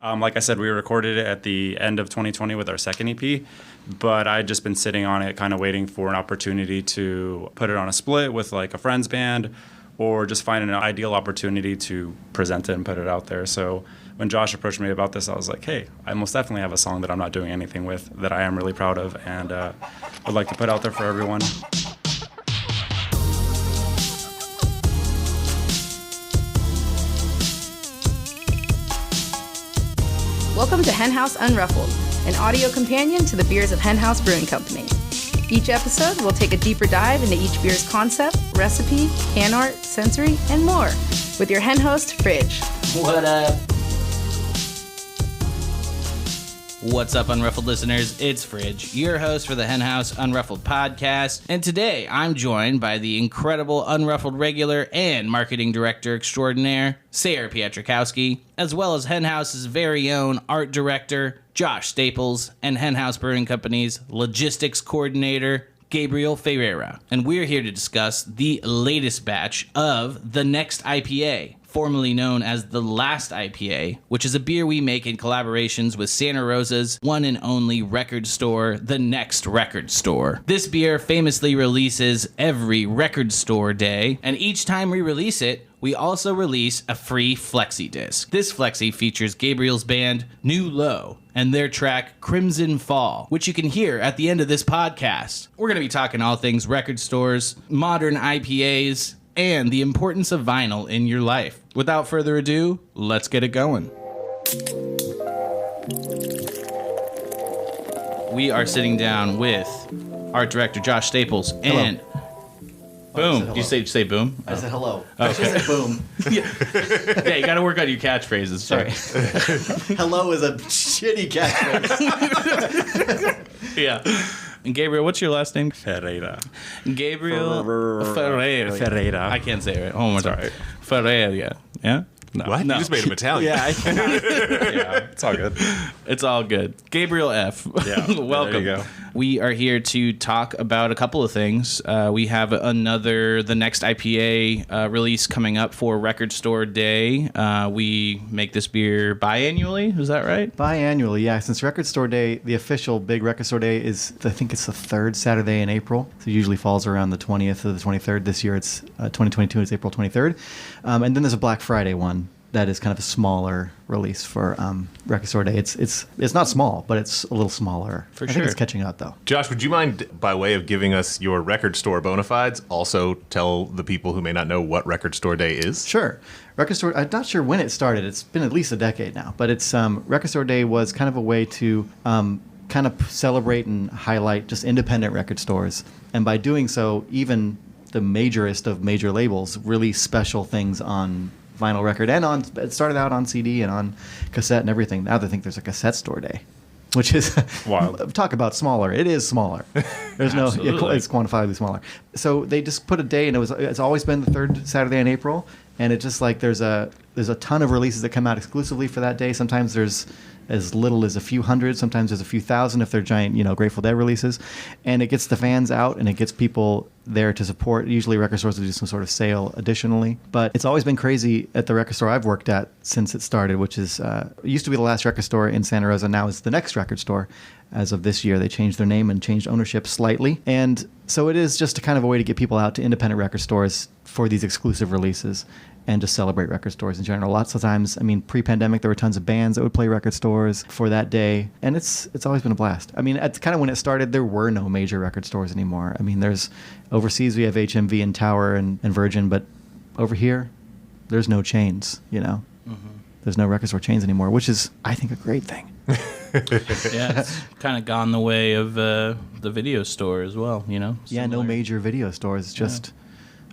Like I said, we recorded it at the end of 2020 with our second EP, but I'd just been sitting on it kind of waiting for an opportunity to put it on a split with like a friend's band or just find an ideal opportunity to present it and put it out there. So when Josh approached me about this, I was like, hey, I most definitely have a song that I'm not doing anything with that I am really proud of and would like to put out there for everyone. Welcome to HenHouse Unruffled, an audio companion to the beers of HenHouse Brewing Company. Each episode, we'll take a deeper dive into each beer's concept, recipe, can art, sensory, and more with your hen host, Fridge. What up? What's up, Unruffled listeners? It's Fridge, your host for the HenHouse Unruffled podcast. And today, I'm joined by the incredible Unruffled regular and marketing director extraordinaire, Sayre Pietrikowski, as well as HenHouse's very own art director, Josh Staples, and HenHouse Brewing Company's logistics coordinator, Gabriel Ferreira. And we're here to discuss the latest batch of the Next IPA, formerly known as the Last IPA, which is a beer we make in collaborations with Santa Rosa's one and only record store, the Next Record Store. This beer famously releases every record store day, and each time we release it, we also release a free Flexi disc. This Flexi features Gabriel's band New Low and their track Crimson Fall, which you can hear at the end of this podcast. We're going to be talking all things record stores, modern IPAs, and the importance of vinyl in your life. Without further ado, let's get it going. We are sitting down with art director Josh Staples and boom. Did you say boom? I said hello. Okay. I said boom. Yeah, you got to work on your catchphrases. Sorry. Hello is a shitty catchphrase. Yeah. And Gabriel, what's your last name? Ferreira. Gabriel Ferreira. Ferreira. I can't say it right. Oh, my God. Ferreira. Yeah? No. What? No. You just made him Italian. Yeah, it's all good. It's all good. Gabriel F. Yeah. Welcome. There you go. We are here to talk about a couple of things. We have the Next IPA release coming up for Record Store Day. We make this beer biannually. Is that right? Biannually, yeah. Since Record Store Day, the official big Record Store Day is, I think it's the third Saturday in April. So it usually falls around the 20th or the 23rd. This year it's 2022. It's April 23rd. And then there's a Black Friday one that is kind of a smaller release for Record Store Day. It's not small, but it's a little smaller. For I sure. think it's catching up, though. Josh, would you mind, by way of giving us your record store bona fides, also tell the people who may not know what Record Store Day is? Sure. Record Store, I'm not sure when it started. It's been at least a decade now. But it's Record Store Day was kind of a way to kind of celebrate and highlight just independent record stores. And by doing so, even the majorest of major labels release special things on vinyl record and it started out on CD and on cassette and everything. Now they think there's a cassette store day, which is wild. Talk about smaller. It is smaller. There's no, it's quantifiably smaller. So they just put a day, and it's always been the third Saturday in April, and it's just like there's a ton of releases that come out exclusively for that day. Sometimes there's as little as a few hundred, sometimes there's a few thousand if they're giant, Grateful Dead releases. And it gets the fans out and it gets people there to support. Usually record stores will do some sort of sale additionally. But it's always been crazy at the record store I've worked at since it started, which is, it used to be the Last Record Store in Santa Rosa. Now it's the Next Record Store. As of this year, they changed their name and changed ownership slightly. And so it is just a kind of a way to get people out to independent record stores for these exclusive releases and just celebrate record stores in general. Lots of times, pre-pandemic, there were tons of bands that would play record stores for that day, and it's always been a blast. At kind of when it started, there were no major record stores anymore. There's overseas we have HMV and Tower and Virgin, but over here, there's no chains. Mm-hmm. There's no record store chains anymore, which is, I think, a great thing. Yeah, it's kind of gone the way of the video store as well. Yeah, no major video stores. Just. Yeah.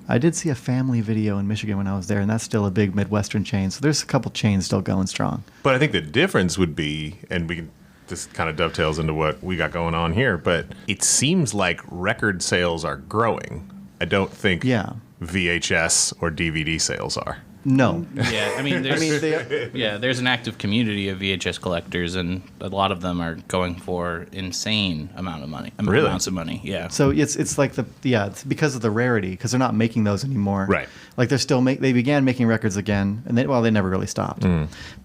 I did see a Family Video in Michigan when I was there, and that's still a big Midwestern chain. So there's a couple chains still going strong. But I think the difference would be, and this kind of dovetails into what we got going on here, but it seems like record sales are growing. I don't think VHS or DVD sales are. No. Yeah, I mean, there's they, there's an active community of VHS collectors, and a lot of them are going for insane amounts of money. Yeah. So it's like it's because of the rarity, because they're not making those anymore. Right. Like they began making records again, and they never really stopped.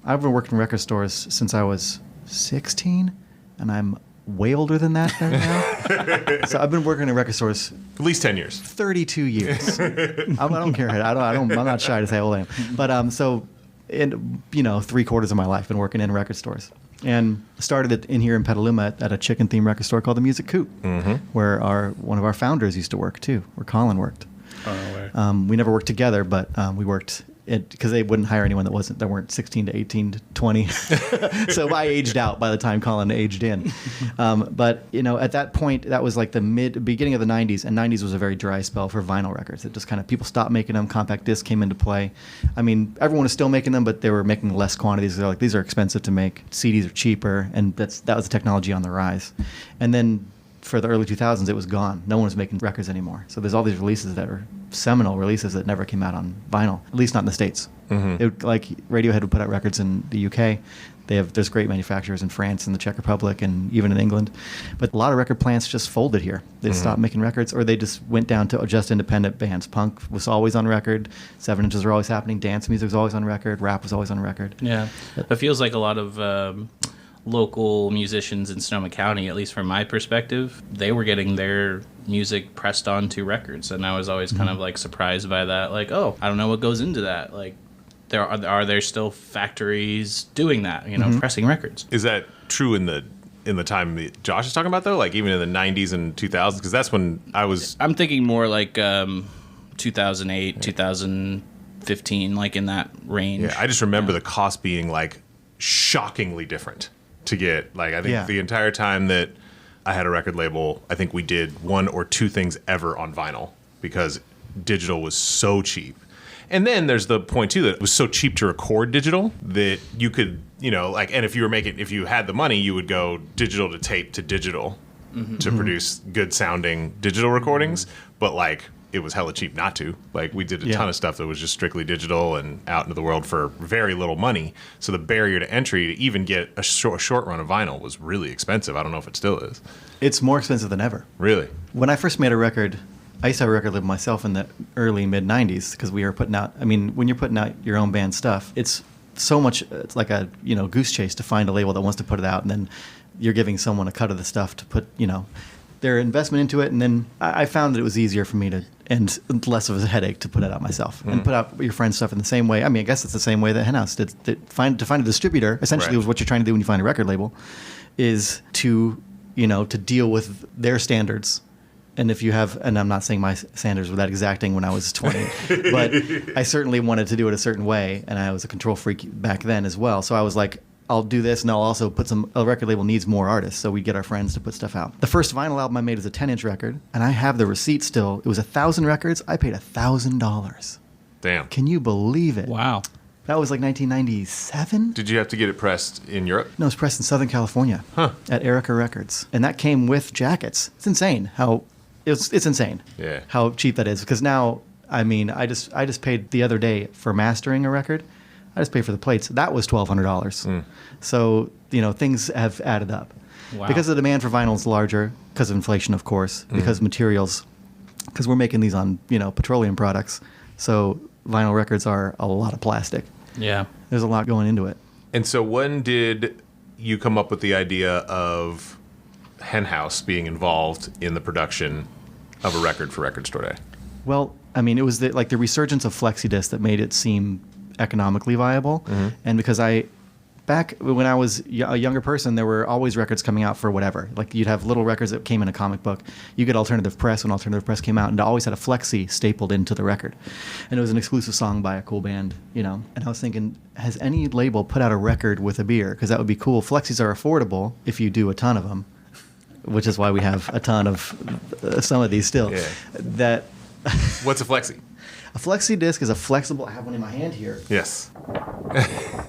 I've been working in record stores since I was 16, and I'm way older than that right now. So I've been working in record stores At least 10 years. 32 years. I don't care. I'm not shy to say how old I am. But so in 3/4 of my life been working in record stores. And started it in here in Petaluma at a chicken themed record store called the Music Coop, where one of our founders used to work too, where Colin worked. We never worked together, but we worked because they wouldn't hire anyone that weren't 16 to 18 to 20. So I aged out by the time Colin aged in. But at that point, that was like the beginning of the 90s, and 90s was a very dry spell for vinyl records. It just kind of people stopped making them. Compact disc came into play. I mean, everyone was still making them, but they were making less quantities. They're like, these are expensive to make. CDs are cheaper, and that was the technology on the rise. And then for the early 2000s, it was gone. No one was making records anymore. So there's all these releases that are seminal releases that never came out on vinyl, at least not in the States. Like Radiohead would put out records in the UK. There's great manufacturers in France and the Czech Republic and even in England. But a lot of record plants just folded here. They stopped making records, or they just went down to just independent bands. Punk was always on record. 7 inches were always happening. Dance music was always on record. Rap was always on record. Yeah. It feels like a lot of local musicians in Sonoma County, at least from my perspective, they were getting their music pressed onto records, and I was always kind of like surprised by that. Like, oh, I don't know what goes into that. Like, are there still factories doing that? Pressing records. Is that true in the time that Josh is talking about, though? Like even in the 90s and 2000s, because that's when I'm thinking more like 2008, 2015, like in that range. Yeah, I just remember the cost being like shockingly different to get. Like I think the entire time that I had a record label, I think we did 1 or 2 things ever on vinyl because digital was so cheap. And then there's the point too that it was so cheap to record digital that you could, and if you had the money, you would go digital to tape to digital to produce good sounding digital recordings. But like it was hella cheap not to. Like we did a ton of stuff that was just strictly digital and out into the world for very little money. So the barrier to entry to even get a short run of vinyl was really expensive. I don't know if it still is. It's more expensive than ever. Really? When I first made a record, I used to have a record label myself in the early mid-90s because we were putting out, when you're putting out your own band stuff, it's so much, it's like a goose chase to find a label that wants to put it out, and then you're giving someone a cut of the stuff to put, their investment into it, and then I found that it was easier for me and less of a headache to put it out myself and put out your friend's stuff in the same way. I mean, I guess it's the same way that HenHouse did. To find a distributor, essentially, was what you're trying to do when you find a record label, is to deal with their standards. And if you have, and I'm not saying my standards were that exacting when I was 20, but I certainly wanted to do it a certain way, and I was a control freak back then as well. So I was like, I'll do this, and I'll also put a record label needs more artists, so we get our friends to put stuff out. The first vinyl album I made was a 10-inch record, and I have the receipt still. It was 1,000 records. I paid $1,000. Damn. Can you believe it? Wow. That was like 1997? Did you have to get it pressed in Europe? No, it was pressed in Southern California at Erica Records. And that came with jackets. It's insane how... It's insane how cheap that is, because now, I just paid the other day for mastering a record. I just paid for the plates. That was $1,200. So, things have added up. Wow. Because the demand for vinyl is larger, because of inflation, of course, because materials, because we're making these on, petroleum products. So vinyl records are a lot of plastic. Yeah. There's a lot going into it. And so when did you come up with the idea of HenHouse being involved in the production of a record for Record Store Day? Well, it was the resurgence of Flexi disc that made it seem economically viable. And because back when I was a younger person, there were always records coming out for whatever. Like you'd have little records that came in a comic book. You get Alternative Press when Alternative Press came out, and it always had a Flexi stapled into the record. And it was an exclusive song by a cool band, And I was thinking, has any label put out a record with a beer? Because that would be cool. Flexis are affordable if you do a ton of them, which is why we have a ton of some of these still. Yeah. What's a Flexi? A Flexi disc is a flexible. I have one in my hand here. Yes.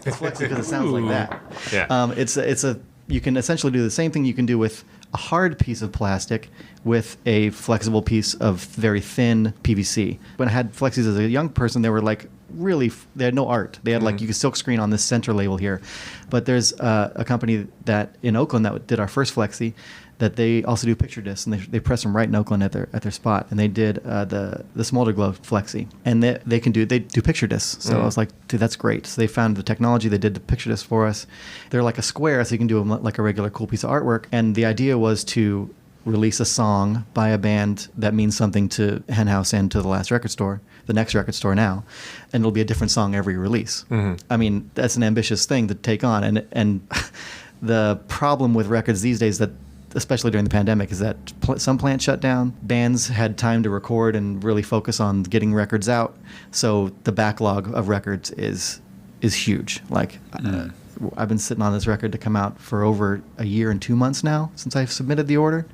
It's Flexi because it sounds like that. Yeah. You can essentially do the same thing you can do with a hard piece of plastic with a flexible piece of very thin PVC. When I had Flexis as a young person, they were like really, they had no art. They had like, you could silk screen on this center label here. But there's a company that in Oakland that did our first Flexi, that they also do picture discs, and they press them right in Oakland at their spot. And they did the Smolder Glow Flexi, and they do picture discs. So I was like, dude, that's great. So they found the technology. They did the picture disc for us. They're like a square, so you can do like a regular cool piece of artwork. And the idea was to release a song by a band that means something to HenHouse and to the next record store now, and it'll be a different song every release. I mean, that's an ambitious thing to take on, and the problem with records these days, that especially during the pandemic, is that some plants shut down. Bands had time to record and really focus on getting records out, so the backlog of records is huge. Like I've been sitting on this record to come out for over a year and 2 months now since I submitted the order,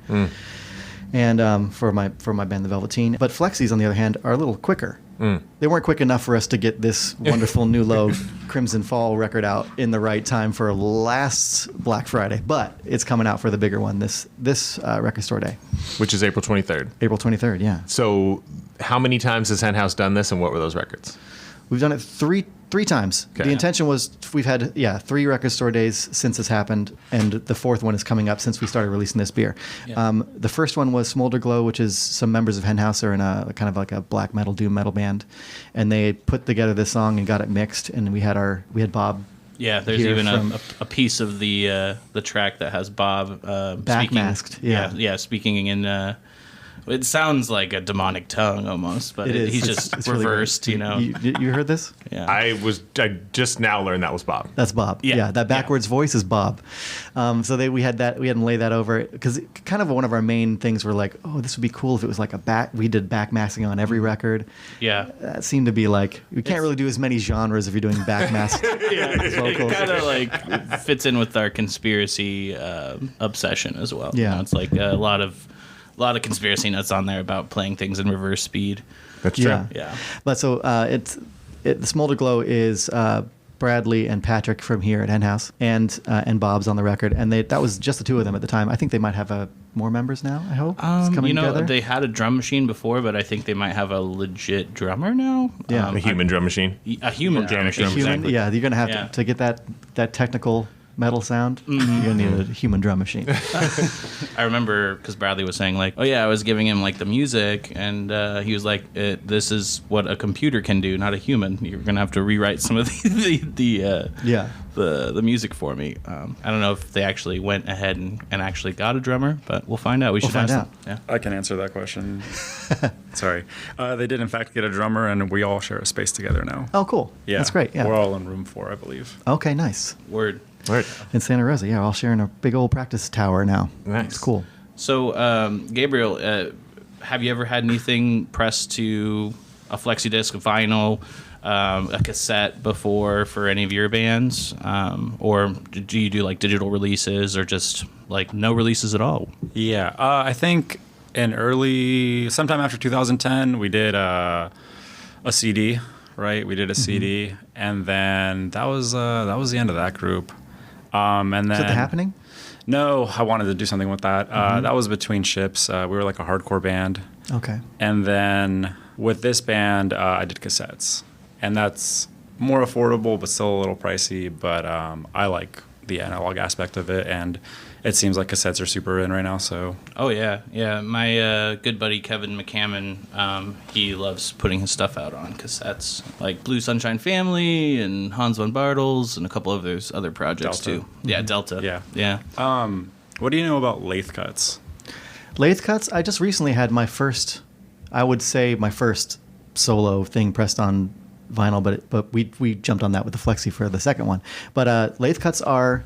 and for my band, The Velveteen. But Flexis, on the other hand, are a little quicker. They weren't quick enough for us to get this wonderful new low Crimson Fall record out in the right time for last Black Friday, but it's coming out for the bigger one this record store day, which is April 23rd. April 23rd, yeah. So, how many times has HenHouse done this, and what were those records? We've done it three times. Okay. The intention was, we've had 3 record store days since this happened, and the 4th one is coming up since we started releasing this beer. Yeah. The first one was Smolder Glow, which is some members of HenHouse are in a kind of like a black metal, doom metal band, and they put together this song and got it mixed, and we had Bob. Yeah, there's here even from a piece of the track that has Bob backmasked. Yeah, speaking in. It sounds like a demonic tongue almost, but It is. he's just It's really reversed, great. you know. You heard this? Yeah. I just now learned that was Bob. That's Bob. Yeah. That backwards voice is Bob. So we had them lay that over, because kind of one of our main things were like, oh, this would be cool if it was like we did backmasking on every record. Yeah. That seemed to be like, we can't really do as many genres if you're doing backmask vocals. It kind of like fits in with our conspiracy obsession as well. Yeah. You know, it's like a lot of conspiracy nuts on there about playing things in reverse speed. That's true. Yeah. But so the Smolder Glow is Bradley and Patrick from here at HenHouse, and Bob's on the record, and that was just the two of them at the time. I think they might have more members now. I hope it's coming together. They had a drum machine before, but I think they might have a legit drummer now. Yeah. A human drum machine. A human drum machine. Exactly. Yeah, you're gonna have to get that technical metal sound. You're gonna need a human drum machine. I remember because Bradley was saying like, oh yeah, I was giving him like the music, and he was like, this is what a computer can do, not a human. You're gonna have to rewrite some of the music for me. I don't know if they actually went ahead and actually got a drummer, but we'll find out. We should find have out. some. Yeah. I can answer that question. Sorry. They did, in fact, get a drummer, and we all share a space together now. Oh, cool. Yeah. That's great. Yeah. We're all in room 4, I believe. Okay, nice. Word. Right. In Santa Rosa, yeah, we're all sharing a big old practice tower now. Nice. It's cool. So, Gabriel, have you ever had anything pressed to a flexi disc, a vinyl, a cassette before for any of your bands? Or do you do like digital releases, or just like no releases at all? Yeah. I think sometime after 2010, we did a CD, right? We did a CD, and then that was the end of that group. And then Is it The Happening? No, I wanted to do something with that. That was between ships. We were like a hardcore band. Okay. And then with this band, I did cassettes. And that's more affordable, but still a little pricey. But I like the analog aspect of it. And it seems like cassettes are super in right now. So. Oh, yeah. Yeah. My good buddy Kevin McCammon, he loves putting his stuff out on cassettes. Like Blue Sunshine Family and Hans von Bartels and a couple of those other projects, Delta. too. Yeah, Delta. Yeah. Yeah. What do you know about lathe cuts? Lathe cuts, I just recently had my first solo thing pressed on vinyl, but we jumped on that with the Flexi for the second one. But lathe cuts are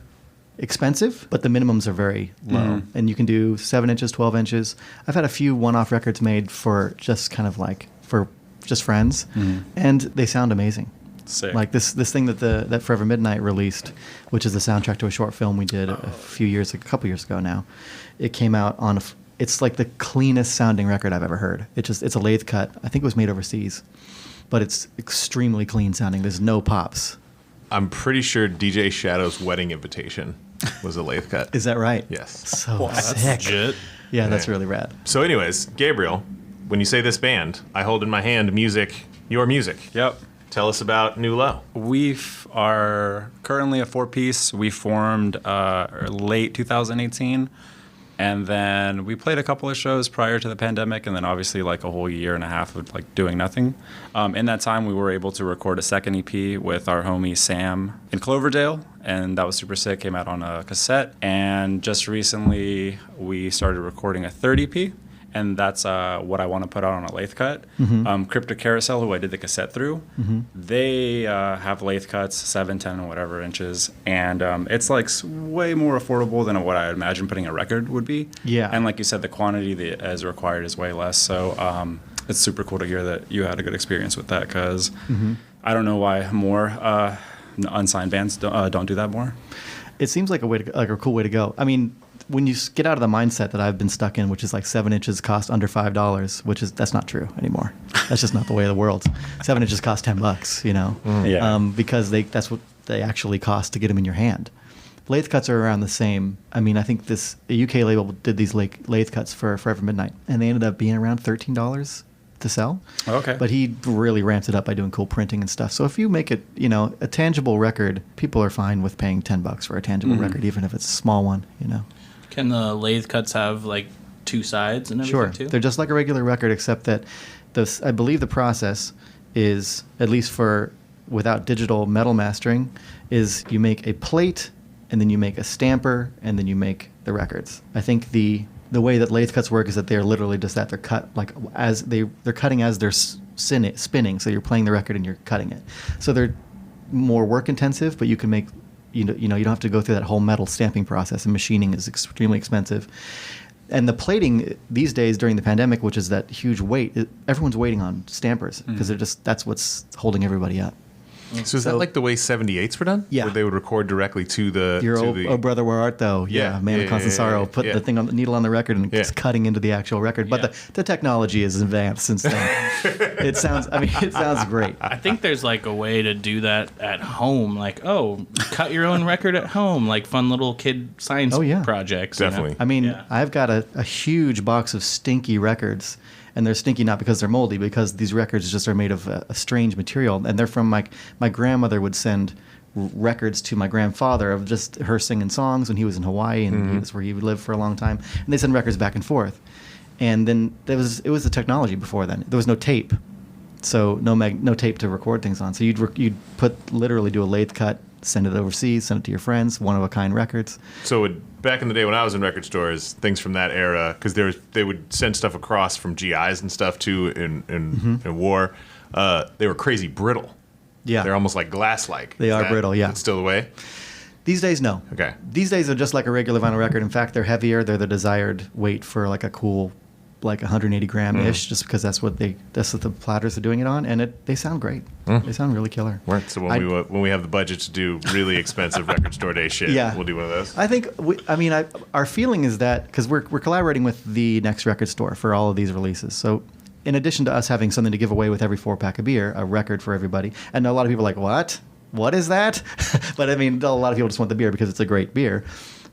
expensive, but the minimums are very low. And you can do 7 inches, 12 inches. I've had a few one-off records made for just kind of like for just friends, and they sound amazing. Sick. Like this thing that Forever Midnight released, which is the soundtrack to a short film we did a couple years ago now. It came out on it's like the cleanest sounding record I've ever heard. It's a lathe cut. I think it was made overseas, but it's extremely clean sounding. There's no pops. I'm pretty sure DJ Shadow's wedding invitation was a lathe cut. Is that right? Yes. So sick. Legit. Yeah, that's really rad. So anyways, Gabriel, when you say this band, I hold in my hand your music. Yep. Tell us about New Low. We are currently a 4-piece. We formed late 2018. And then we played a couple of shows prior to the pandemic, and then obviously like a whole year and a half of like doing nothing. In that time, we were able to record a second EP with our homie Sam in Cloverdale, and that was super sick. Came out on a cassette. And just recently, we started recording a third EP, and that's what I want to put out on a lathe cut. Crypto Carousel, who I did the cassette through, they have lathe cuts, 7, 10, and whatever inches, and it's like way more affordable than what I imagine putting a record would be. Yeah. And like you said, the quantity that is required is way less. So it's super cool to hear that you had a good experience with that, because I don't know why more unsigned bands don't do that more. It seems like a cool way to go. I mean, when you get out of the mindset that I've been stuck in, which is like 7 inches cost under $5, that's not true anymore. That's just not the way of the world. 7 inches cost $10, you know, because that's what they actually cost to get them in your hand. Lathe cuts are around the same. I mean, I think a UK label did these lathe cuts for Forever Midnight, and they ended up being around $13 to sell. Okay. But he really ramps it up by doing cool printing and stuff. So if you make it, you know, a tangible record, people are fine with paying $10 for a tangible record, even if it's a small one, you know. Can the lathe cuts have like 2 sides and everything too? They're just like a regular record, except that I believe the process is, at least without digital metal mastering, is you make a plate and then you make a stamper and then you make the records. I think the way that lathe cuts work is that they're literally just that. They're cut like they're cutting as they're spinning. So you're playing the record and you're cutting it. So they're more work intensive, but you can make. You know, you don't have to go through that whole metal stamping process, and machining is extremely expensive. And the plating these days during the pandemic, which is that huge weight, everyone's waiting on stampers because that's what's holding everybody up. So is that like the way 78s were done? Yeah. Where they would record directly to the... Oh Brother, Where Art Thou? Yeah. Man of Constant Sorrow. Put the thing on the needle on the record and it's cutting into the actual record. But the technology is advanced since then. It sounds great. I think there's like a way to do that at home. Like, cut your own record at home. Like fun little kid science projects. Definitely. You know? I mean, I've got a huge box of stinky records. And they're stinky not because they're moldy, because these records just are made of a strange material. And they're from my grandmother would send records to my grandfather of just her singing songs when he was in Hawaii, and that's where he would live for a long time. And they send records back and forth. And then it was the technology before then. There was no tape, so no tape to record things on. So you'd literally do a lathe cut, send it overseas, send it to your friends, one-of-a-kind records. So back in the day when I was in record stores, things from that era, because they would send stuff across from GIs and stuff too in war. They were crazy brittle. Yeah, they're almost like glass-like. They are brittle. Yeah, that's still the way. These days, no. Okay. These days are just like a regular vinyl record. In fact, they're heavier. They're the desired weight for like a cool, like 180 gram ish, just because that's what the platters are doing it on, and they sound great. They sound really killer. Right. So when we have the budget to do really expensive record store day shit, we'll do one of those. I think our feeling is that because we're collaborating with the Next record store for all of these releases, so. In addition to us having something to give away with every 4-pack of beer, a record for everybody, and a lot of people are like, what? What is that? But I mean, a lot of people just want the beer because it's a great beer.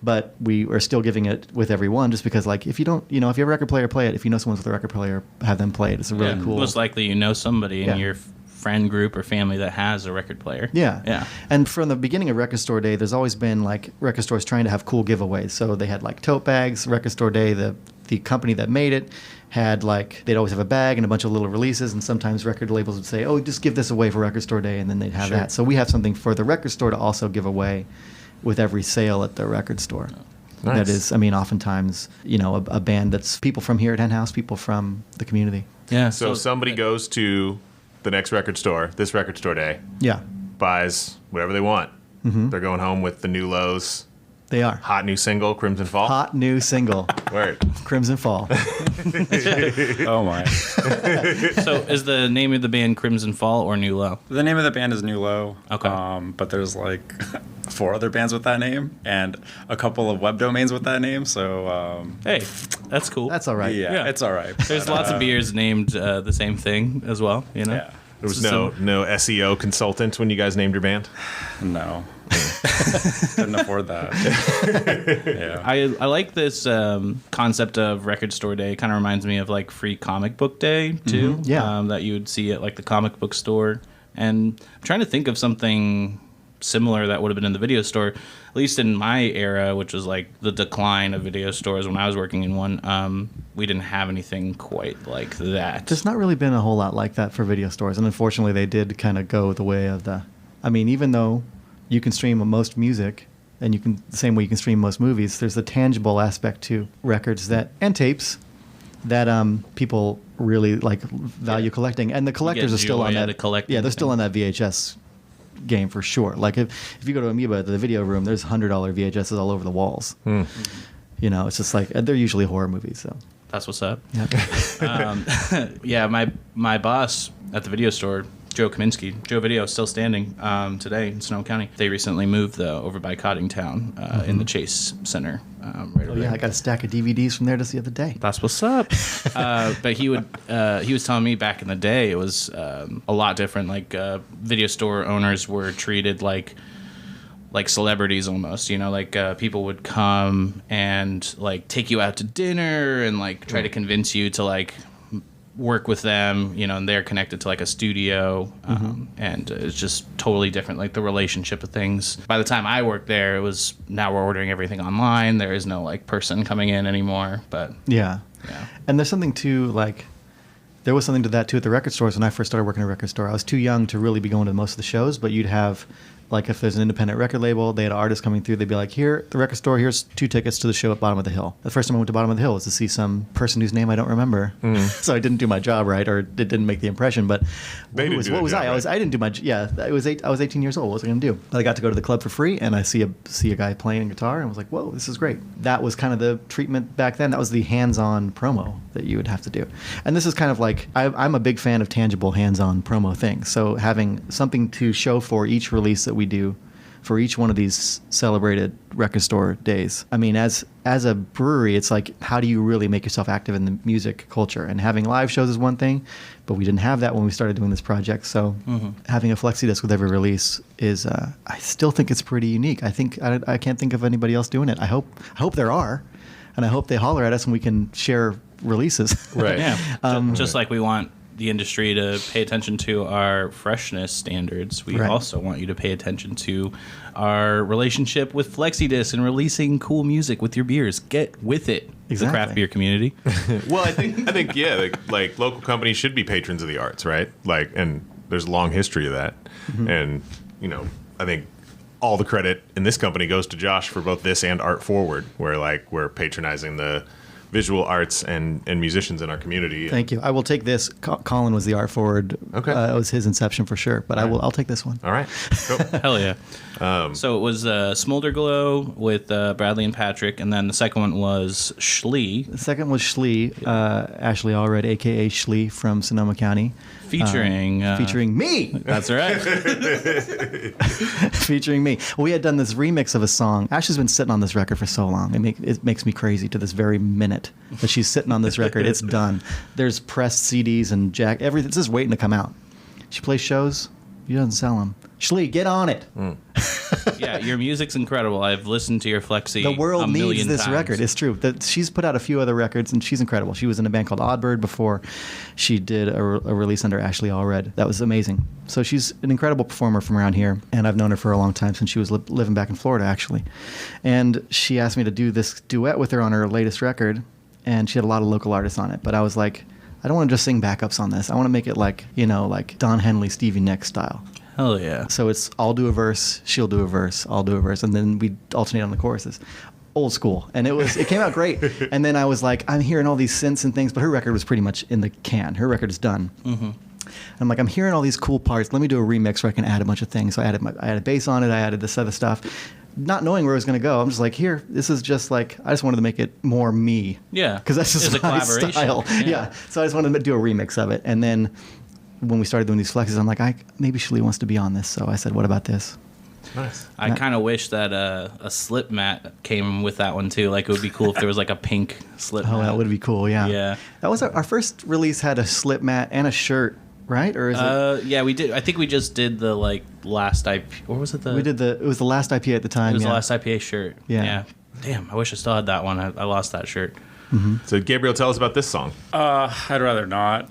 But we are still giving it with everyone just because, like, if you don't, if you have a record player, play it. If you know someone's with a record player, have them play it. It's a really cool. Most likely you know somebody in your friend group or family that has a record player. Yeah. And from the beginning of Record Store Day, there's always been, like, record stores trying to have cool giveaways. So they had, like, tote bags. Record Store Day, the company that made it, had like they'd always have a bag and a bunch of little releases, and sometimes record labels would say, "Oh, just give this away for Record Store Day," and then they'd have that. So we have something for the record store to also give away with every sale at the record store. Nice. That is, I mean, oftentimes, a band that's people from here at HenHouse, people from the community. Yeah. So somebody goes to the next record store, this Record Store Day. Yeah. Buys whatever they want. They're going home with the New Lows. They are. Hot new single, Crimson Fall. Hot new single. Word. Crimson Fall. Oh, my. So is the name of the band Crimson Fall or New Low? The name of the band is New Low. Okay. But there's like 4 other bands with that name and a couple of web domains with that name. So, hey, that's cool. That's all right. Yeah, it's all right. There's lots of beers named the same thing as well, Yeah. There was no SEO consultant when you guys named your band? No. Couldn't afford that. Yeah. I like this concept of Record Store Day. It kind of reminds me of like Free Comic Book Day too. Yeah. That you would see at like the comic book store. And I'm trying to think of something similar that would have been in the video store, at least in my era, which was like the decline of video stores when I was working in one. We didn't have anything quite like that. There's not really been a whole lot like that for video stores, and unfortunately they did kind of go the way of the, I mean, even though you can stream most music and you can the same way you can stream most movies, there's a tangible aspect to records that and tapes that people really like value collecting, and the collectors are still on that. Yeah, they're still on that VHS game for sure. Like if you go to Amoeba, the video room, there's $100 VHSs all over the walls. You know, it's just like they're usually horror movies. So that's what's up. Yeah, my boss at the video store, Joe Kaminsky, Joe Video, still standing today in Sonoma County. They recently moved though over by Coddingtown in the Chase Center. Right over there. I got a stack of DVDs from there just the other day. That's what's up. But he was telling me back in the day it was a lot different. Like video store owners were treated like celebrities almost, you know, like people would come and like take you out to dinner and like try to convince you to like work with them, you know, and they're connected to like a studio, and it's just totally different, like the relationship of things. By the time I worked there, it was now we're ordering everything online. There is no like person coming in anymore. But yeah. And there's something to like, there was something to that too at the record stores when I first started working at a record store. I was too young to really be going to most of the shows, but you'd have, like if there's an independent record label, they had artists coming through, they'd be like, here, the record store, here's 2 tickets to the show at Bottom of the Hill. The first time I went to Bottom of the Hill was to see some person whose name I don't remember. So I didn't do my job right, or it didn't make the impression, but what was I? I didn't do my, I was 18 years old, what was I going to do? But I got to go to the club for free, and I see a guy playing guitar, and I was like, whoa, this is great. That was kind of the treatment back then. That was the hands-on promo that you would have to do. And this is kind of like, I'm a big fan of tangible hands-on promo things, so having something to show for each release that we do, for each one of these celebrated record store days. I mean, as a brewery, it's like, how do you really make yourself active in the music culture? And having live shows is one thing, but we didn't have that when we started doing this project. So having a Flexi disc with every release is, I still think it's pretty unique. I think I can't think of anybody else doing it. I hope there are, and I hope they holler at us and we can share releases. Right. Yeah. Just like we want the industry to pay attention to our freshness standards, we also want you to pay attention to our relationship with FlexiDisc and releasing cool music with your beers. Get with it, the craft beer community. Well, I think yeah, like local companies should be patrons of the arts, right? Like, and there's a long history of that. And you know, I think all the credit in this company goes to Josh for both this and Art Forward, where like we're patronizing the visual arts and musicians in our community. Thank you. I will take this. Colin was the Art Forward. Okay. It was his inception for sure, but I'll take this one. All right. Cool. Hell yeah. So it was Smolder Glow with Bradley and Patrick, and then the second one was Schlee. The second was Schlee, Ashley Allred, a.k.a. Schlee from Sonoma County. Featuring me. That's right. Featuring me. Well, we had done this remix of a song. Ashley's been sitting on this record for so long. It makes me crazy to this very minute that she's sitting on this record. It's done. There's pressed CDs and everything. It's just waiting to come out. She plays shows. She doesn't sell them. Schlee, get on it. Yeah, your music's incredible. I've listened to your Flexi. The world a million needs this times. record. It's true. She's put out a few other records, and she's incredible. She was in a band called Oddbird before she did a release under Ashley Allred. That was amazing. So she's an incredible performer from around here, and I've known her for a long time, since she was living back in Florida, actually. And she asked me to do this duet with her on her latest record, and she had a lot of local artists on it. But I was like, I don't want to just sing backups on this. I want to make it like, like Don Henley, Stevie Nicks style. Hell yeah. So it's I'll do a verse, she'll do a verse, I'll do a verse, and then we alternate on the choruses. Old school. And it came out great. And then I was like, I'm hearing all these synths and things, but her record was pretty much in the can. Her record is done. And I'm like, I'm hearing all these cool parts. Let me do a remix where I can add a bunch of things. So I added bass on it, I added this other stuff. Not knowing where it was going to go, I'm just like, here, this is just like, I just wanted to make it more me. Yeah. Because that's just my style. Yeah. So I just wanted to do a remix of it. And then when we started doing these flexes, I'm like, maybe Schlee wants to be on this. So I said, what about this? Nice. I kind of wish that a slip mat came with that one too. Like, it would be cool if there was like a pink slip mat. Oh, that would be cool. Yeah. Yeah. That was our first release, had a slip mat and a shirt, right? Or is it? Yeah, we did. I think we just did the like last IP. Or was it the? We did it was the last IPA at the time. It was the last IPA shirt. Yeah. Damn, I wish I still had that one. I lost that shirt. So, Gabriel, tell us about this song. I'd rather not.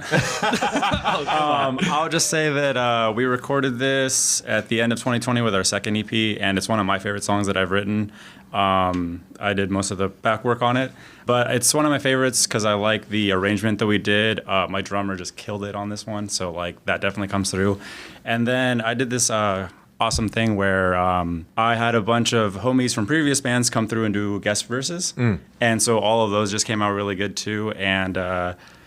I'll just say that we recorded this at the end of 2020 with our second EP, and it's one of my favorite songs that I've written. I did most of the back work on it, but it's one of my favorites because I like the arrangement that we did. My drummer just killed it on this one, so like that definitely comes through. And then I did this awesome thing where I had a bunch of homies from previous bands come through and do guest verses, and so all of those just came out really good too. And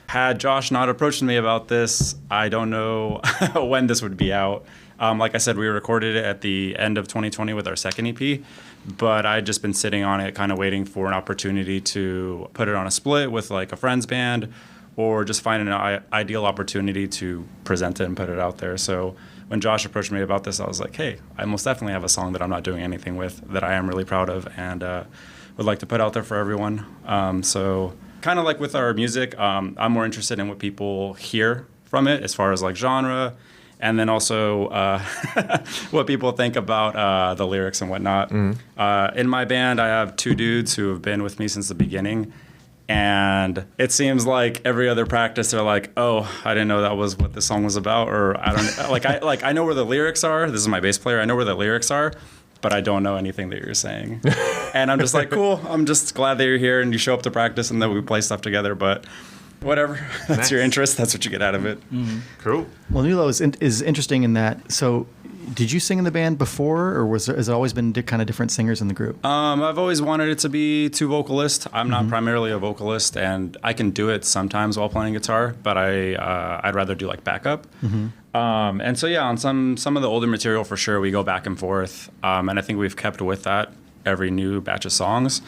had Josh not approached me about this, I don't know when this would be out. Like I said, we recorded it at the end of 2020 with our second EP, but I'd just been sitting on it, kind of waiting for an opportunity to put it on a split with like a friend's band, or just find an ideal opportunity to present it and put it out there. So when Josh approached me about this, I was like, hey, I most definitely have a song that I'm not doing anything with that I am really proud of and would like to put out there for everyone. So kind of like with our music, I'm more interested in what people hear from it as far as like genre, and then also what people think about the lyrics and whatnot. In my band, I have two dudes who have been with me since the beginning. And it seems like every other practice, they're like, "Oh, I didn't know that was what the song was about," or I don't I know where the lyrics are. This is my bass player. I know where the lyrics are, but I don't know anything that you're saying. And I'm just like, cool. I'm just glad that you're here and you show up to practice and then we play stuff together. But whatever, that's your interest. That's what you get out of it. Cool. Well, Nulo is interesting in that. So, did you sing in the band before, or has it always been kind of different singers in the group? I've always wanted it to be two vocalists. I'm not primarily a vocalist, and I can do it sometimes while playing guitar, but I'd rather do like backup. And so yeah, on some of the older material for sure, we go back and forth, and I think we've kept with that every new batch of songs.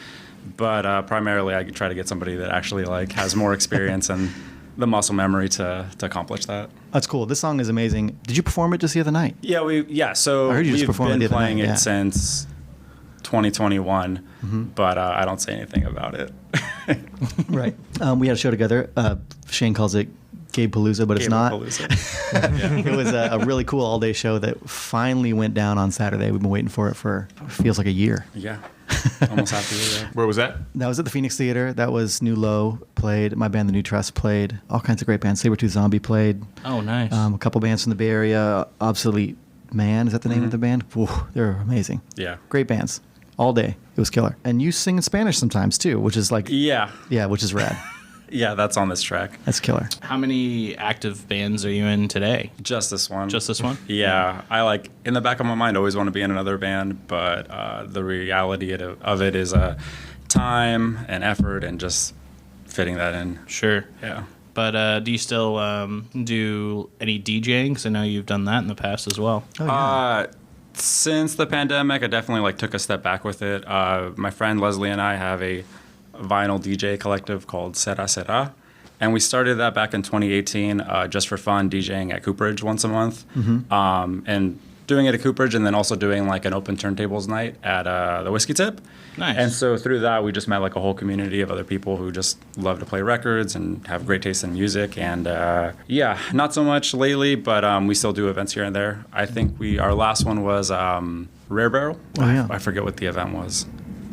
But primarily, I try to get somebody that actually like has more experience and the muscle memory to accomplish that. That's cool. This song is amazing. Did you perform it just the other night? Yeah. So I heard you just we've been the other playing night, it since 2021, but I don't say anything about it. Right. We had a show together. Shane calls it Gabe Palooza, but it's not. It was a really cool all-day show that finally went down on Saturday. We've been waiting for it for, feels like a year. Yeah. Almost half a year. Where was that? That was at the Phoenix Theater. That was New Low played. My band, The New Trust, played. All kinds of great bands. Sabretooth Zombie played. Oh, nice. A couple bands from the Bay Area. Obsolete Man, is that the name of the band? Ooh, they're amazing. Yeah. Great bands. All day. It was killer. And you sing in Spanish sometimes, too, which is like... Yeah, which is rad. Yeah, that's on this track. That's killer. How many active bands are you in today? Just this one. Just this one? Yeah. I in the back of my mind, always want to be in another band, but the reality of it is time and effort and just fitting that in. Sure. Yeah. But do you still do any DJing? Because I know you've done that in the past as well. Oh, yeah. Since the pandemic, I definitely took a step back with it. My friend Leslie and I have a vinyl DJ collective called Cera Será, and we started that back in 2018 just for fun, DJing at Cooperage once a month, and doing it at Cooperage, and then also doing an open turntables night at the Whiskey Tip. Nice. And so through that, we just met a whole community of other people who just love to play records and have great taste in music. And yeah, not so much lately, but we still do events here and there. I think our last one was Rare Barrel. Oh, yeah. I forget what the event was.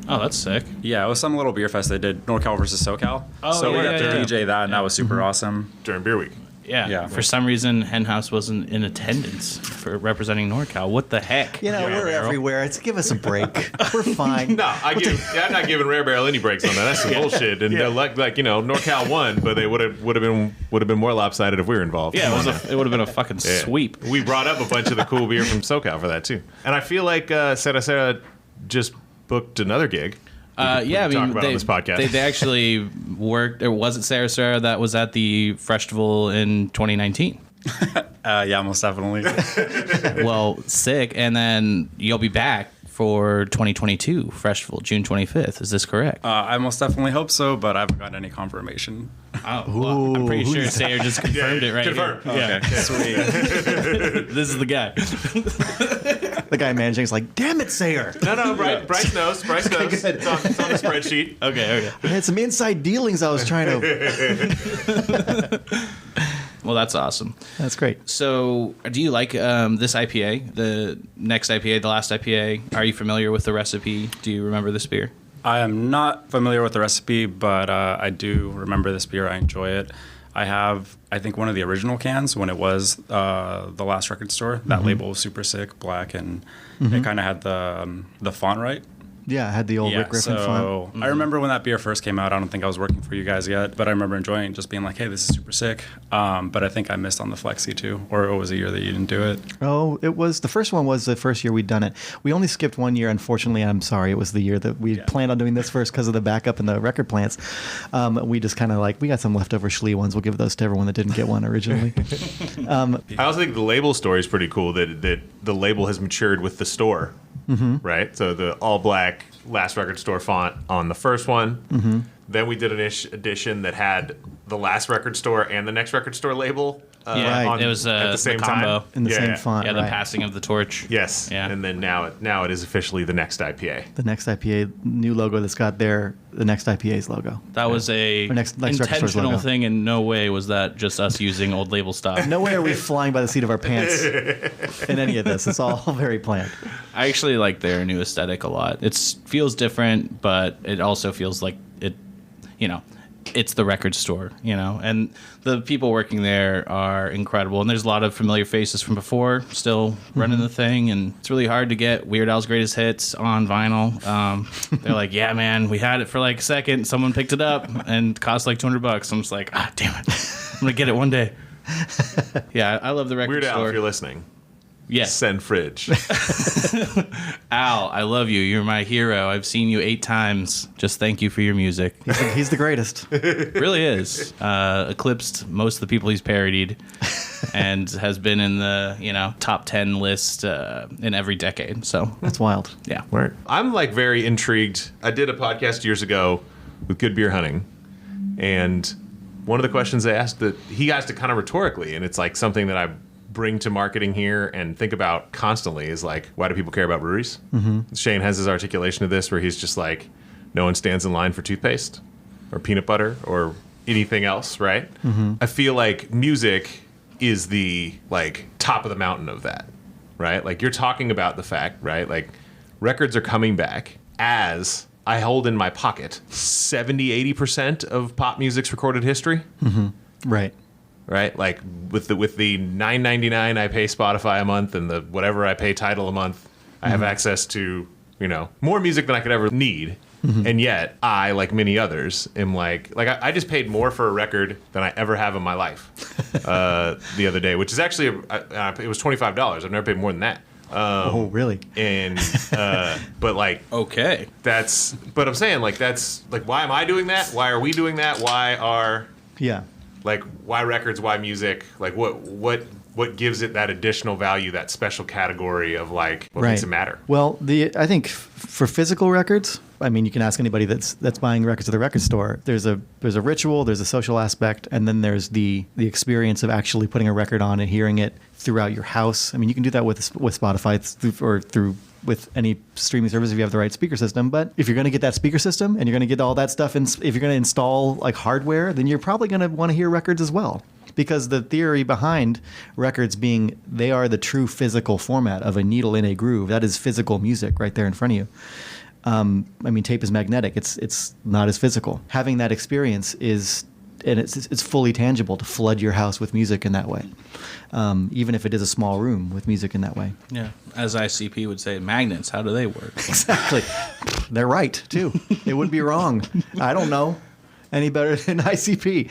Oh, that's sick. Yeah, it was some little beer fest they did, NorCal versus SoCal. Oh, so we got to yeah. DJ that, and that was super awesome. During Beer Week. Yeah. For some reason, HenHouse wasn't in attendance for representing NorCal. What the heck? We're everywhere. Give us a break. We're fine. No, I'm not giving Rare Barrel any breaks on that. That's some bullshit. And NorCal won, but they would have been more lopsided if we were involved. Yeah, it would have been a fucking sweep. We brought up a bunch of the cool beer from SoCal for that too. And I feel like Cera Será just booked another gig. Talk about on this podcast. They actually worked. It wasn't Cera Será that was at the festival in 2019. Yeah, most definitely. Well, sick. And then you'll be back for 2022 festival, June 25th. Is this correct? I most definitely hope so, but I haven't gotten any confirmation. Oh, well, I'm pretty sure Sayre just confirmed it right confirmed. here. Okay, sweet. This is the guy. The guy managing is like, damn it, Sayre. No, Bryce knows. Bryce knows. It's on the spreadsheet. Okay. I had some inside dealings I was trying to... Well, that's awesome. That's great. So, do you like this IPA, the Next IPA, the last IPA? Are you familiar with the recipe? Do you remember this beer? I am not familiar with the recipe, but I do remember this beer. I enjoy it. I have, I think, one of the original cans when it was the last record store. That label was super sick, black, and it kind of had the font right. Yeah, I had the old Rick Griffin font. I remember when that beer first came out. I don't think I was working for you guys yet, but I remember enjoying it, just being like, hey, this is super sick. But I think I missed on the Flexi too, or it was a year that you didn't do it. Oh, it was, the first one was the first year we'd done it. We only skipped 1 year, unfortunately. I'm sorry. It was the year that we planned on doing this first because of the backup in the record plants. We just kind of like, we got some leftover Schlee ones. We'll give those to everyone that didn't get one originally. I also think the label story is pretty cool, that the label has matured with the store. Right? So the all black last record store font on the first one. Then we did an edition that had the last record store and the next record store label. It was at the same combo. time. In the same font. Yeah, the passing of the torch. Yes. Yeah. And then now it is officially the Next IPA. The Next IPA, new logo that's got the Next IPA's logo. That was a Next Record Store's intentional logo. thing. In no way was that just us using old label stuff. No way are we flying by the seat of our pants in any of this. It's all very planned. I actually like their new aesthetic a lot. It feels different, but it also feels like it, it's the record store, and the people working there are incredible. And there's a lot of familiar faces from before still running the thing. And it's really hard to get Weird Al's greatest hits on vinyl. They're like, yeah, man, we had it for like a second. Someone picked it up and it cost like $200. I'm just like, damn it. I'm going to get it one day. Yeah, I love the record Weird store. Al, if you're listening. Yes. Send Fridge. Al, I love you. You're my hero. I've seen you 8 times. Just thank you for your music. He's the greatest. Really is. Eclipsed most of the people he's parodied and has been in the, top 10 list in every decade. So That's wild. yeah. Word. I'm like very intrigued. I did a podcast years ago with Good Beer Hunting, and one of the questions they asked, that he asked it kind of rhetorically, and it's like something that I bring to marketing here and think about constantly, is like, why do people care about breweries? Shane has his articulation of this where he's just like, no one stands in line for toothpaste or peanut butter or anything else, right? I feel like music is the like top of the mountain of that, right? Like you're talking about the fact, right? Like records are coming back. As I hold in my pocket 70-80% of pop music's recorded history. Right. Right, like with the $9.99 I pay Spotify a month and the whatever I pay Tidal a month, I have access to more music than I could ever need, and yet I, like many others, am like I just paid more for a record than I ever have in my life the other day, which is actually it was $25. I've never paid more than that. Oh, really? And but like Okay. but I'm saying like that's like, why am I doing that? Why are we doing that? Yeah. Like, why records? Why music? Like, what gives it that additional value, that special category of like, what makes it matter? Well, I think for physical records, I mean, you can ask anybody that's buying records at the record store. There's a ritual, there's a social aspect, and then there's the experience of actually putting a record on and hearing it throughout your house. I mean, you can do that with Spotify or through with any streaming service if you have the right speaker system. But if you're going to get that speaker system and you're going to get all that stuff, and if you're going to install like hardware, then you're probably going to want to hear records as well. Because the theory behind records being they are the true physical format of a needle in a groove. That is physical music right there in front of you. I mean, tape is magnetic. It's not as physical. Having that experience it's fully tangible to flood your house with music in that way, even if it is a small room with music in that way. Yeah. As ICP would say, magnets, how do they work? Exactly. They're right, too. It would be wrong. I don't know any better than ICP.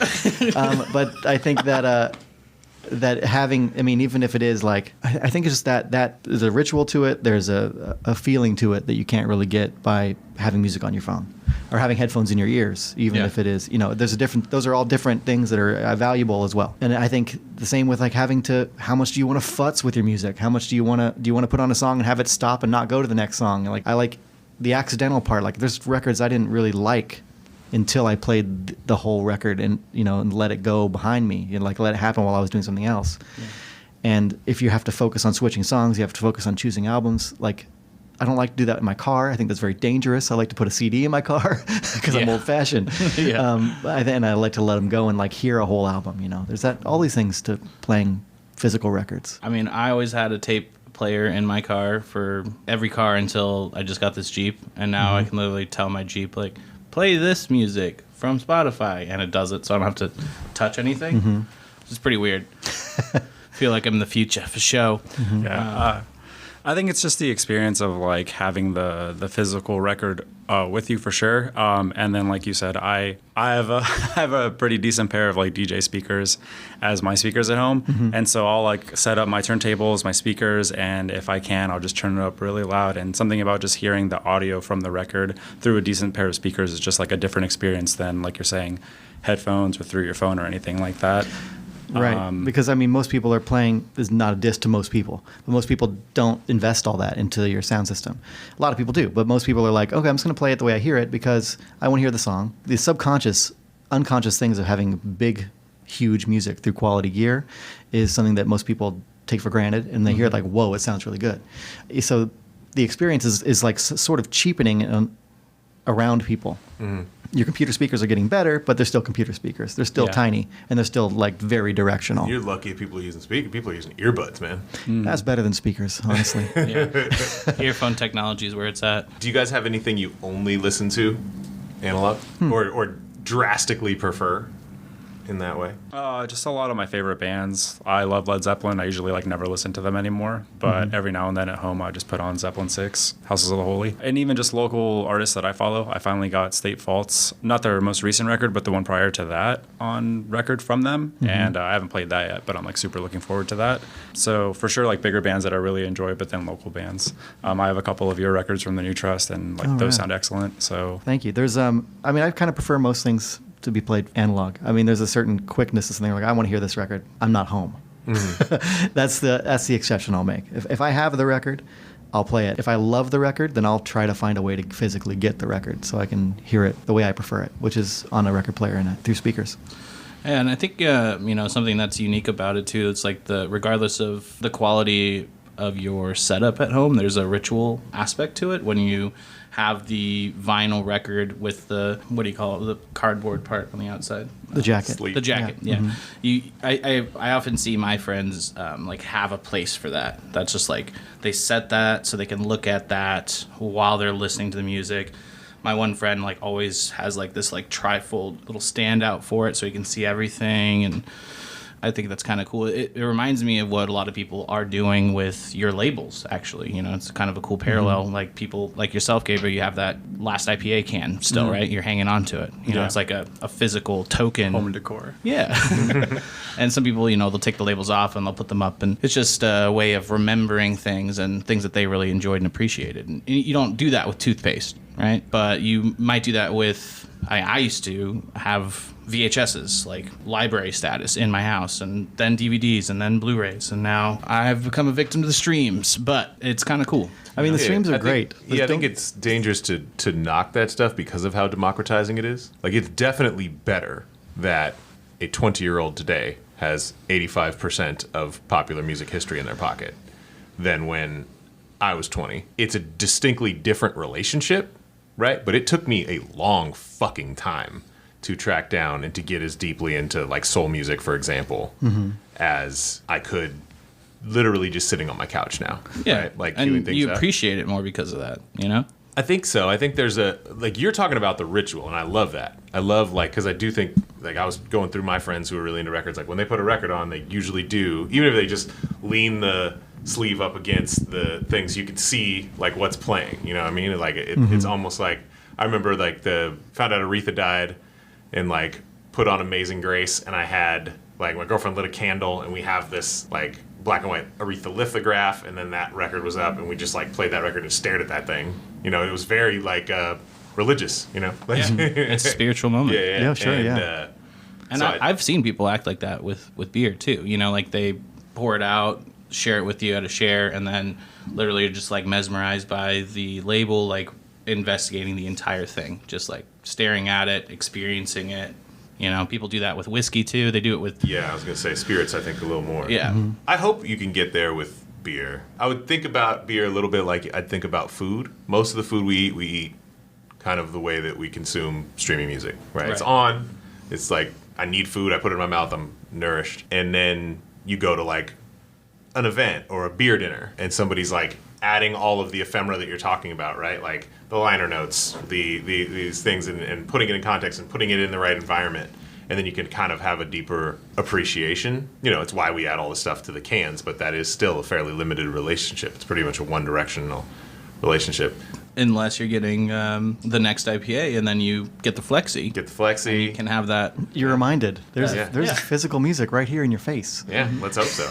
But I think that having, I mean, even if it is like, I think it's just that there's a ritual to it. There's a feeling to it that you can't really get by having music on your phone or having headphones in your ears, even if it is, those are all different things that are valuable as well. And I think the same with like how much do you want to futz with your music? How much do you want to put on a song and have it stop and not go to the next song? Like I like the accidental part. Like there's records I didn't really like until I played the whole record and let it go behind me and like let it happen while I was doing something else. Yeah. And if you have to focus on switching songs, you have to focus on choosing albums. Like I don't like to do that in my car. I think that's very dangerous. I like to put a CD in my car because I'm old fashioned. And I like to let them go and like hear a whole album. There's all these things to playing physical records. I mean, I always had a tape player in my car for every car until I just got this Jeep, and now I can literally tell my Jeep, like, play this music from Spotify, and it does it, so I don't have to touch anything. It's pretty weird. Feel like I'm in the future for show. Yeah. I think it's just the experience of like having the physical record with you for sure. And then like you said, I have I have a pretty decent pair of like DJ speakers as my speakers at home. And so I'll like set up my turntables, my speakers, and if I can, I'll just turn it up really loud. And something about just hearing the audio from the record through a decent pair of speakers is just like a different experience than, like you're saying, headphones or through your phone or anything like that. Right, because I mean, most people are playing, this is not a diss to most people, but most people don't invest all that into your sound system. A lot of people do, but most people are like, okay, I'm just going to play it the way I hear it because I want to hear the song. The subconscious, unconscious things of having big, huge music through quality gear is something that most people take for granted, and they hear it like, whoa, it sounds really good. So the experience is like sort of cheapening around people. Your computer speakers are getting better, but they're still computer speakers. They're still tiny, and they're still like very directional. You're lucky if people are using speakers. People are using earbuds, man. That's better than speakers, honestly. Earphone technology is where it's at. Do you guys have anything you only listen to analog or drastically prefer in that way? Just a lot of my favorite bands. I love Led Zeppelin. I usually like never listen to them anymore, but every now and then at home I just put on Zeppelin 6, Houses of the Holy. And even just local artists that I follow. I finally got State Fault's, not their most recent record, but the one prior to that on record from them. And I haven't played that yet, but I'm like super looking forward to that. So for sure, like bigger bands that I really enjoy, but then local bands. I have a couple of your records from the New Trust, and like those sound excellent. So thank you. There's I mean, I kind of prefer most things to be played analog. I mean, there's a certain quickness to something like, I want to hear this record. I'm not home. That's the exception I'll make. If I have the record, I'll play it. If I love the record, then I'll try to find a way to physically get the record so I can hear it the way I prefer it, which is on a record player and through speakers. And I think something that's unique about it too. It's like regardless of the quality of your setup at home, there's a ritual aspect to it when you have the vinyl record with the, what do you call it, the cardboard part on the outside, the jacket. The jacket, I often see my friends like have a place for that. That's just like they set that so they can look at that while they're listening to the music. My one friend like always has like this like trifold little stand out for it so he can see everything, and I think that's kind of cool. It reminds me of what a lot of people are doing with your labels, actually. You know, it's kind of a cool parallel. Like people like yourself, Gabriel, you have that Last IPA can still, right? You're hanging on to it. You know, it's like a physical token. Home decor. Yeah. And some people, they'll take the labels off and they'll put them up. And it's just a way of remembering things and things that they really enjoyed and appreciated. And you don't do that with toothpaste, right? But you might do that with, I used to have VHSs, like library status in my house, and then DVDs, and then Blu-rays, and now I've become a victim to the streams, but it's kind of cool. I mean, the streams are great. I think it's dangerous to knock that stuff because of how democratizing it is. Like, it's definitely better that a 20-year-old today has 85% of popular music history in their pocket than when I was 20. It's a distinctly different relationship, right? But it took me a long fucking time to track down and to get as deeply into like soul music, for example, as I could literally just sitting on my couch now. Yeah. Right? Like, and you appreciate it more because of that, I think so. I think there's you're talking about the ritual, and I love that. I love, because I do think, I was going through my friends who are really into records, like when they put a record on, they usually do, even if they just lean the sleeve up against the things, you could see like what's playing, you know what I mean? Like it's almost like, I remember found out Aretha died, and like put on Amazing Grace, and I had like my girlfriend lit a candle, and we have this like black and white Aretha lithograph, and then that record was up, and we just like played that record and stared at that thing. It was very like religious, it's a spiritual moment. Yeah, sure, and so I've seen people act like that with beer too. Like they pour it out, share it with you at a share, and then literally are just like mesmerized by the label, like investigating the entire thing, just like staring at it, experiencing it. People do that with whiskey too. They do it with I was gonna say spirits, I think a little more. Yeah. I hope you can get there with beer. I would think about beer a little bit like I'd think about food. Most of the food we eat kind of the way that we consume streaming music, right? It's on, it's like I need food, I put it in my mouth, I'm nourished. And then you go to like an event or a beer dinner and somebody's like adding all of the ephemera that you're talking about, right? Like the liner notes, these things, and putting it in context and putting it in the right environment. And then you can kind of have a deeper appreciation. You know, it's why we add all this stuff to the cans, but that is still a fairly limited relationship. It's pretty much a one-directional relationship. Unless you're getting the Next IPA, and then you get the Flexi. Get the Flexi. And you can have that. You're reminded. There's Yeah. physical music right here in your face. Yeah, let's hope so.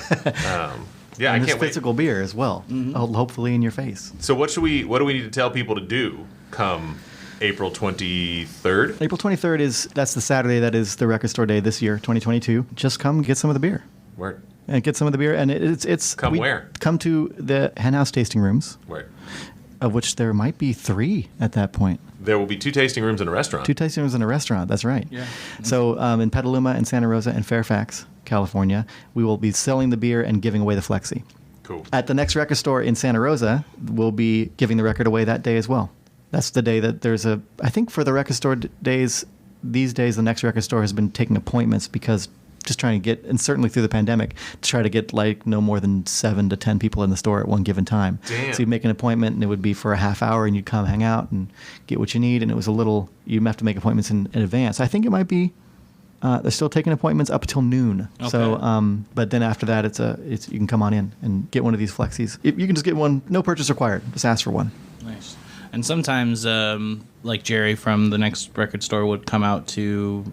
Yeah, And I there's can't wait. physical beer as well. Hopefully in your face. So what do we need to tell people to do come April 23rd? April 23rd that's the Saturday that is the record store day this year, 2022. Just come get some of the beer. Word. And get some of the beer. And it's Where? Come to the HenHouse tasting rooms, Word. of which there might be 3 at that point. There will be 2 tasting rooms and a restaurant. 2 tasting rooms in a restaurant. That's right. Yeah. So in Petaluma and Santa Rosa and Fairfax, California, we will be selling the beer and giving away the Flexi. Cool. At the next record store in Santa Rosa, we'll be giving the record away that day as well. That's the day that there's I think for the record store days, these days, the next record store has been taking appointments because just trying to get, and certainly through the pandemic, to try to get like no more than 7 to 10 people in the store at one given time. Damn. So you'd make an appointment and it would be for a half hour and you'd come hang out and get what you need. And it was you have to make appointments in advance. I think it might be, they're still taking appointments up until noon. Okay. So, but then after that, you can come on in and get one of these Flexis. You can just get one, no purchase required. Just ask for one. Nice. And sometimes, like Jerry from the next record store would come out to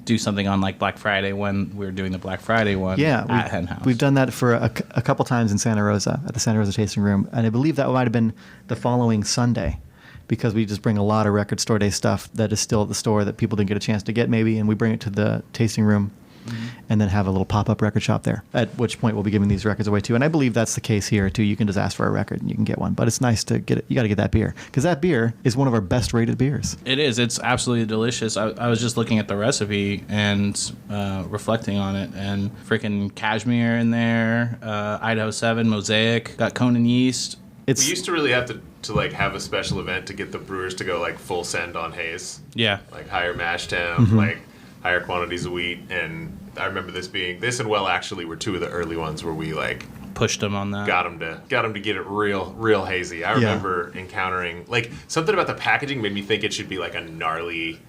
do something on like Black Friday when we were doing the Black Friday one at HenHouse. We've done that for a couple times in Santa Rosa, at the Santa Rosa Tasting Room. And I believe that might have been the following Sunday, because we just bring a lot of record store day stuff that is still at the store that people didn't get a chance to get maybe, and we bring it to the tasting room. And then have a little pop-up record shop there, at which point we'll be giving these records away too. And I believe that's the case here too. You can just ask for a record and you can get one. But it's nice to get it. You got to get that beer, because that beer is one of our best rated beers. It is. It's absolutely delicious. I was just looking at the recipe and reflecting on it, and freaking cashmere in there, Idaho 7, Mosaic, got Conan yeast. We used to really have to like have a special event to get the brewers to go like full send on haze. Yeah. Like higher mash temp, like higher quantities of wheat. And I remember this and Well Actually were 2 of the early ones where we like Pushed them on that. got them to get it real hazy. I remember encountering like something about the packaging made me think it should be like a gnarly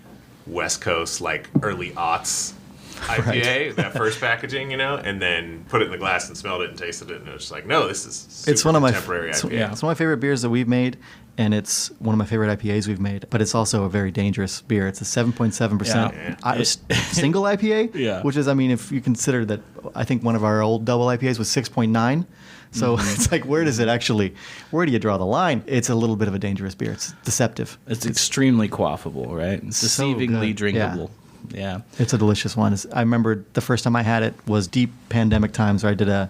West Coast like early aughts IPA, that first packaging, and then put it in the glass and smelled it and tasted it, and it was just like, no, this is super It's one of my contemporary IPA. It's one of my favorite beers that we've made, and it's one of my favorite IPAs we've made. But it's also a very dangerous beer. It's a 7.7% single IPA, which is, I mean, if you consider that, I think one of our old double IPAs was 6.9. So it's like, where do you draw the line? It's a little bit of a dangerous beer. It's deceptive. It's extremely quaffable, right? It's deceivingly good. drinkable. Yeah. It's a delicious one. I remember the first time I had it was deep pandemic times, where I did a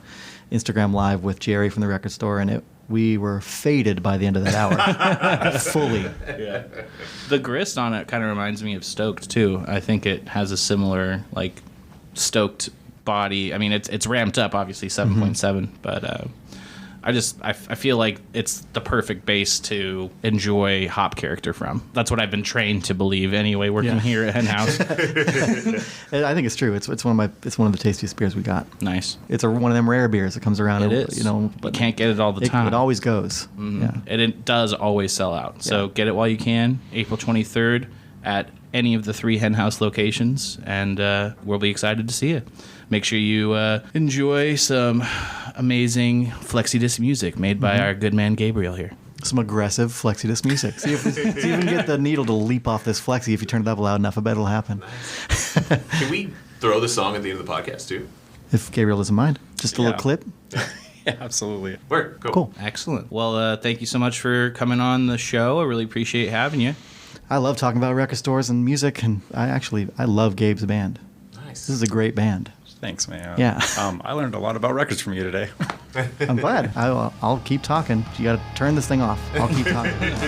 Instagram live with Jerry from the record store, and we were faded by the end of that hour. Fully. Yeah. The grist on it kind of reminds me of Stoked too. I think it has a similar like Stoked body. I mean, it's ramped up, obviously 7.7, but I feel like it's the perfect base to enjoy hop character from. That's what I've been trained to believe anyway, working here at HenHouse. I think it's true. It's one of the tastiest beers we got. Nice. It's one of them rare beers that comes around. It is. But you can't get it all the time. It always goes. Mm-hmm. Yeah. And it does always sell out. So get it while you can. April 23rd at any of the 3 HenHouse locations, and we'll be excited to see you. Make sure you enjoy some amazing Flexi-disc music made by our good man Gabriel here. Some aggressive Flexi-disc music. See if you can get the needle to leap off this Flexi. If you turn it up loud enough, I bet it'll happen. Nice. Can we throw the song at the end of the podcast too? If Gabriel doesn't mind. Just a little clip. Yeah, absolutely. Word. Cool. Excellent. Well, thank you so much for coming on the show. I really appreciate having you. I love talking about record stores and music, and I love Gabe's band. Nice. This is a great band. Thanks, man. Yeah. I learned a lot about records from you today. I'm glad. I'll keep talking. You got to turn this thing off. I'll keep talking. This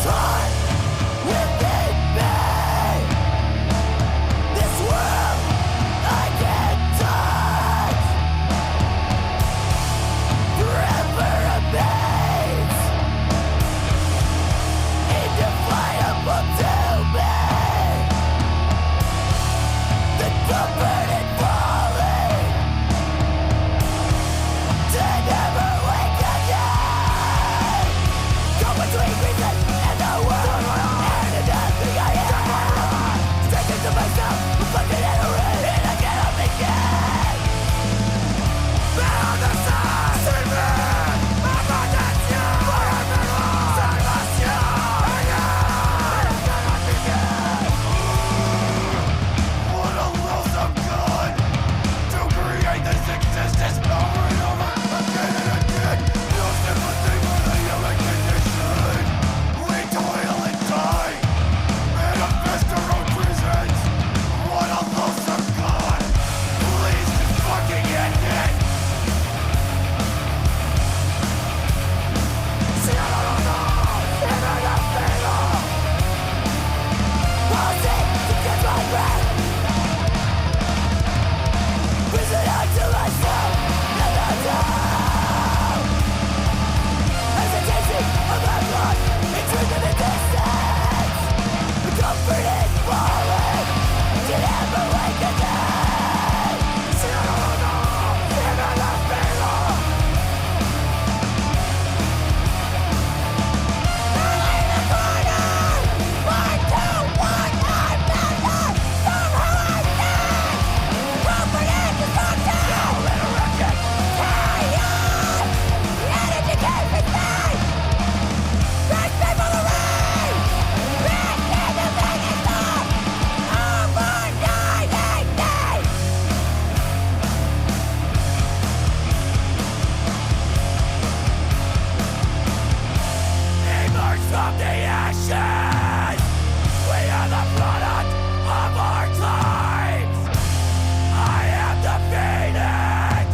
heart within me, this world I can't touch, forever amazed, indefinable to me. ashes. We are the product of our times. I am the phoenix.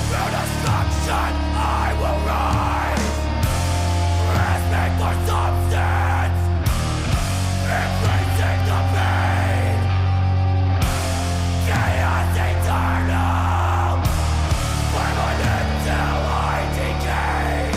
Through destruction I will rise. Grasping for substance, embracing the pain. Chaos eternal, permanent till I decay.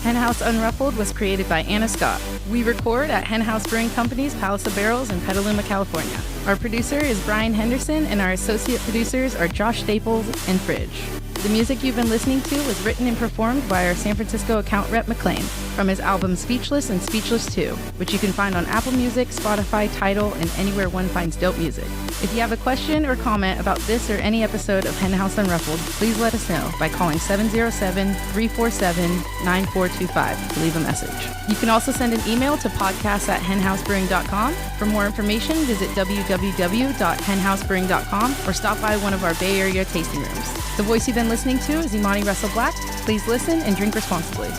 HenHouse Unruffled was created by Anna Scott. We record at HenHouse Brewing Company's Palace of Barrels in Petaluma, California. Our producer is Brian Henderson, and our associate producers are Josh Staples and Fridge. The music you've been listening to was written and performed by our San Francisco account rep McLean from his album Speechless and Speechless 2, which you can find on Apple Music, Spotify, Tidal, and anywhere one finds dope music. If you have a question or comment about this or any episode of HenHouse Unruffled, please let us know by calling 707-347-9425 to leave a message. You can also send an email to podcast@henhousebrewing.com. For more information, visit www.henhousebrewing.com or stop by one of our Bay Area tasting rooms. The voice you've been listening to is Imani Russell Black. Please listen and drink responsibly.